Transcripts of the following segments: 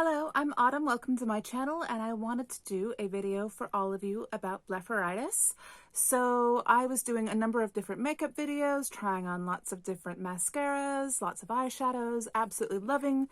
Hello, I'm Autumn. Welcome to my channel, and I wanted to do a video for all of you about blepharitis. So I was doing a number of different makeup videos, trying on lots of different mascaras, lots of eyeshadows, absolutely loving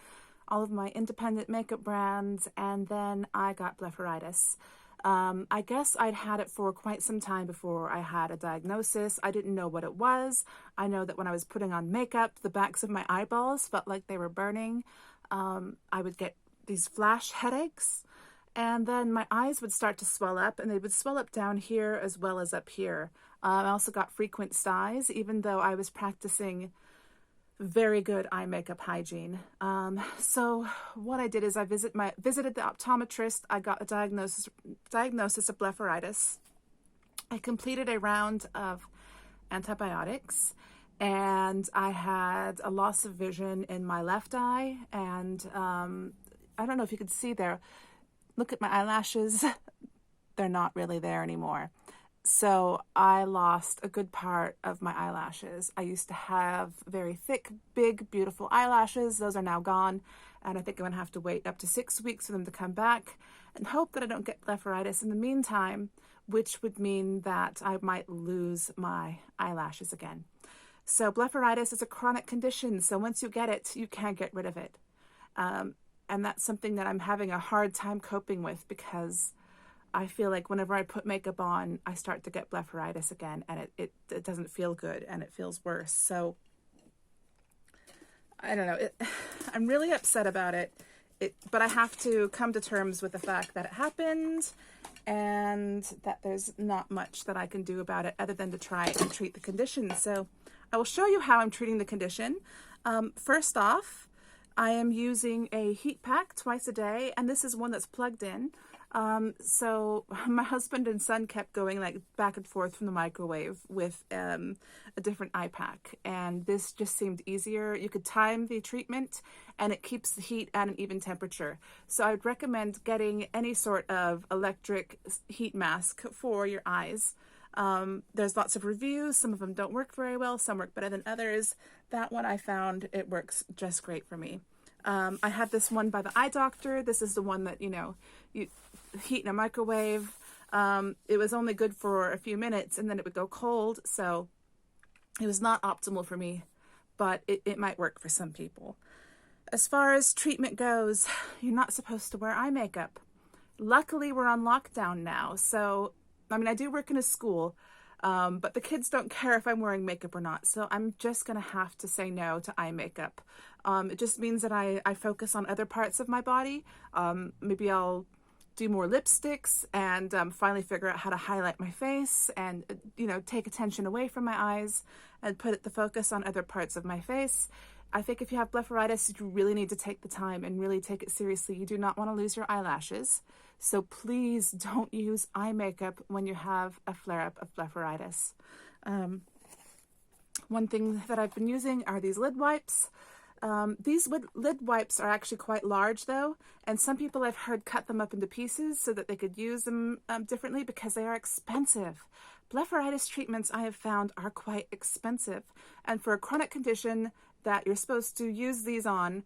all of my independent makeup brands, and then I got blepharitis. I guess I'd had it for quite some time before I had a diagnosis. I didn't know what it was. I know that when I was putting on makeup, the backs of my eyeballs felt like they were burning. I would get these flash headaches, and then my eyes would start to swell up, and they would swell up down here as well as up here. I also got frequent sighs, even though I was practicing very good eye makeup hygiene. So what I did is I visited the optometrist. I got a diagnosis of blepharitis. I completed a round of antibiotics, and I had a loss of vision in my left eye, and I don't know if you can see there. Look at my eyelashes. They're not really there anymore. So I lost a good part of my eyelashes. I used to have very thick, big, beautiful eyelashes. Those are now gone. And I think I'm going to have to wait up to 6 weeks for them to come back and hope that I don't get blepharitis in the meantime, which would mean that I might lose my eyelashes again. So blepharitis is a chronic condition. So once you get it, you can't get rid of it. And that's something that I'm having a hard time coping with, because I feel like whenever I put makeup on, I start to get blepharitis again, and it doesn't feel good, and it feels worse. So I don't know. I'm really upset about it. But I have to come to terms with the fact that it happened, and that there's not much that I can do about it other than to try and treat the condition. So I will show you how I'm treating the condition. First off, I am using a heat pack twice a day, and this is one that's plugged in. So my husband and son kept going like back and forth from the microwave with a different eye pack, and this just seemed easier. You could time the treatment, and it keeps the heat at an even temperature. So I'd recommend getting any sort of electric heat mask for your eyes. There's lots of reviews. Some of them don't work very well. Some work better than others. That one I found, it works just great for me. I had this one by the eye doctor. This is the one that, you heat in a microwave. It was only good for a few minutes, and then it would go cold. So it was not optimal for me, but it might work for some people. As far as treatment goes, you're not supposed to wear eye makeup. Luckily, we're on lockdown now. So, I mean, I do work in a school, but the kids don't care if I'm wearing makeup or not. So I'm just going to have to say no to eye makeup. It just means that I focus on other parts of my body. Maybe I'll do more lipsticks and finally figure out how to highlight my face and, take attention away from my eyes and put the focus on other parts of my face. I think if you have blepharitis, you really need to take the time and really take it seriously. You do not want to lose your eyelashes. So please don't use eye makeup when you have a flare-up of blepharitis. One thing that I've been using are these lid wipes. These lid wipes are actually quite large though, and some people I've heard cut them up into pieces so that they could use them differently, because they are expensive. Blepharitis treatments, I have found, are quite expensive, and for a chronic condition that you're supposed to use these on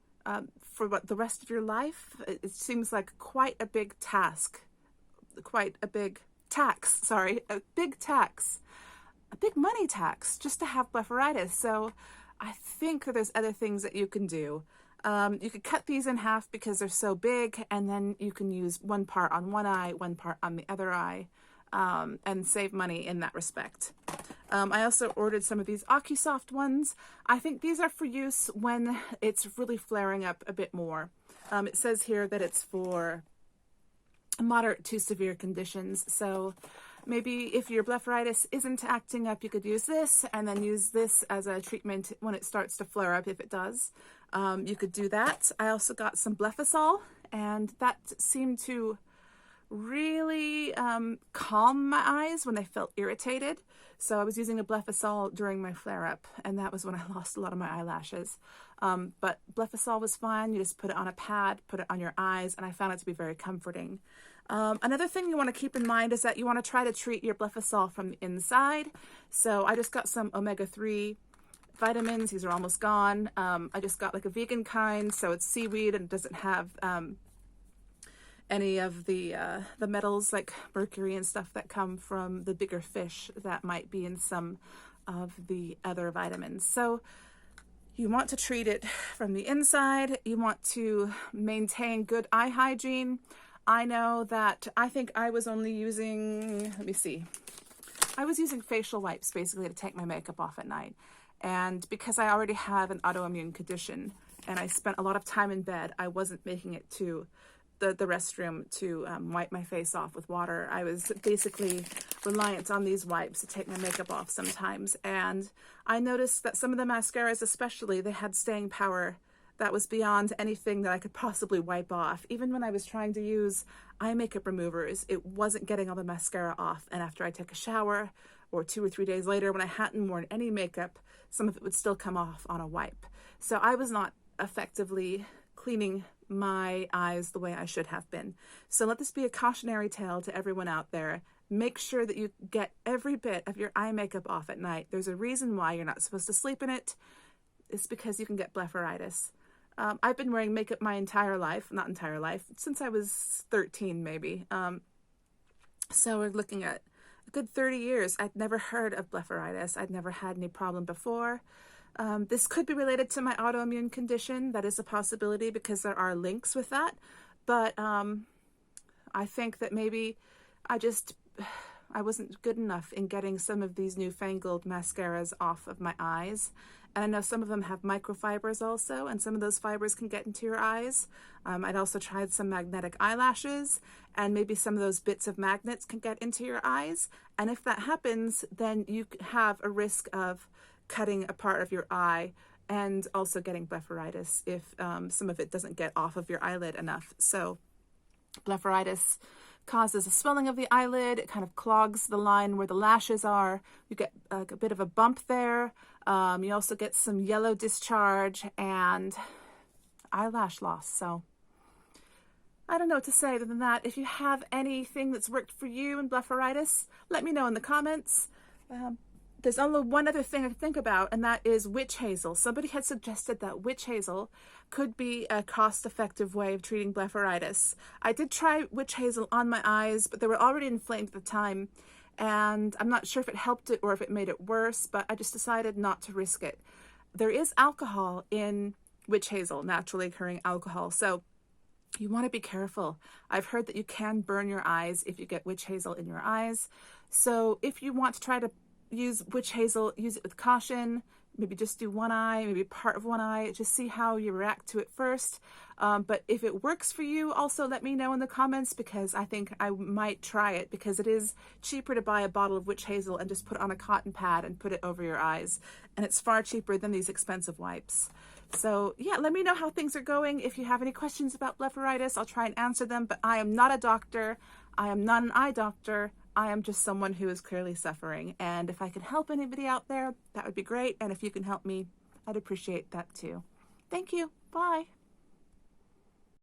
for the rest of your life, it seems like quite a big task, a big money tax just to have blepharitis. So I think that there's other things that you can do. You could cut these in half because they're so big, and then you can use one part on one eye, one part on the other eye, and save money in that respect. I also ordered some of these OcuSoft ones. I think these are for use when it's really flaring up a bit more. It says here that it's for moderate to severe conditions. So maybe if your blepharitis isn't acting up, you could use this, and then use this as a treatment when it starts to flare up, if it does. You could do that. I also got some Blephasol, and that seemed to really calm my eyes when they felt irritated. So I was using a Blephasol during my flare-up, and that was when I lost a lot of my eyelashes. But Blephasol was fine. You just put it on a pad, put it on your eyes, and I found it to be very comforting. Another thing you want to keep in mind is that you want to try to treat your Blephasol from the inside. So I just got some omega-3 vitamins. These are almost gone. I just got like a vegan kind, so it's seaweed and it doesn't have any of the metals like mercury and stuff that come from the bigger fish that might be in some of the other vitamins. So you want to treat it from the inside. You want to maintain good eye hygiene. I know that I think I was only using, let me see, I was using facial wipes basically to take my makeup off at night. And because I already have an autoimmune condition and I spent a lot of time in bed, I wasn't making it to the restroom to wipe my face off with water. I was basically reliant on these wipes to take my makeup off sometimes. And I noticed that some of the mascaras especially, they had staying power that was beyond anything that I could possibly wipe off. Even when I was trying to use eye makeup removers, it wasn't getting all the mascara off. And after I took a shower, or 2 or 3 days later when I hadn't worn any makeup, some of it would still come off on a wipe. So I was not effectively cleaning my eyes the way I should have been. So let this be a cautionary tale to everyone out there. Make sure that you get every bit of your eye makeup off at night. There's a reason why you're not supposed to sleep in it. It's because you can get blepharitis. I've been wearing makeup my entire life, not entire life, since I was 13 maybe. So we're looking at a good 30 years. I'd never heard of blepharitis. I'd never had any problem before. This could be related to my autoimmune condition. That is a possibility because there are links with that. But I think that maybe I wasn't good enough in getting some of these newfangled mascaras off of my eyes. And I know some of them have microfibers also, and some of those fibers can get into your eyes. I'd also tried some magnetic eyelashes, and maybe some of those bits of magnets can get into your eyes. And if that happens, then you have a risk of cutting a part of your eye and also getting blepharitis if some of it doesn't get off of your eyelid enough. So blepharitis causes a swelling of the eyelid. It kind of clogs the line where the lashes are. You get a bit of a bump there. You also get some yellow discharge and eyelash loss. So I don't know what to say other than that. If you have anything that's worked for you in blepharitis, let me know in the comments. There's only one other thing I can think about, and that is witch hazel. Somebody had suggested that witch hazel could be a cost-effective way of treating blepharitis. I did try witch hazel on my eyes, but they were already inflamed at the time, and I'm not sure if it helped it or if it made it worse, but I just decided not to risk it. There is alcohol in witch hazel, naturally occurring alcohol, so you want to be careful. I've heard that you can burn your eyes if you get witch hazel in your eyes. So if you want to try to use witch hazel, use it with caution. Maybe just do one eye, maybe part of one eye. Just see how you react to it first. But if it works for you, also let me know in the comments, because I think I might try it, because it is cheaper to buy a bottle of witch hazel and just put on a cotton pad and put it over your eyes. And it's far cheaper than these expensive wipes. So yeah, let me know how things are going. If you have any questions about blepharitis, I'll try and answer them, but I am not a doctor. I am not an eye doctor. I am just someone who is clearly suffering. And if I can help anybody out there, that would be great. And if you can help me, I'd appreciate that too. Thank you. Bye.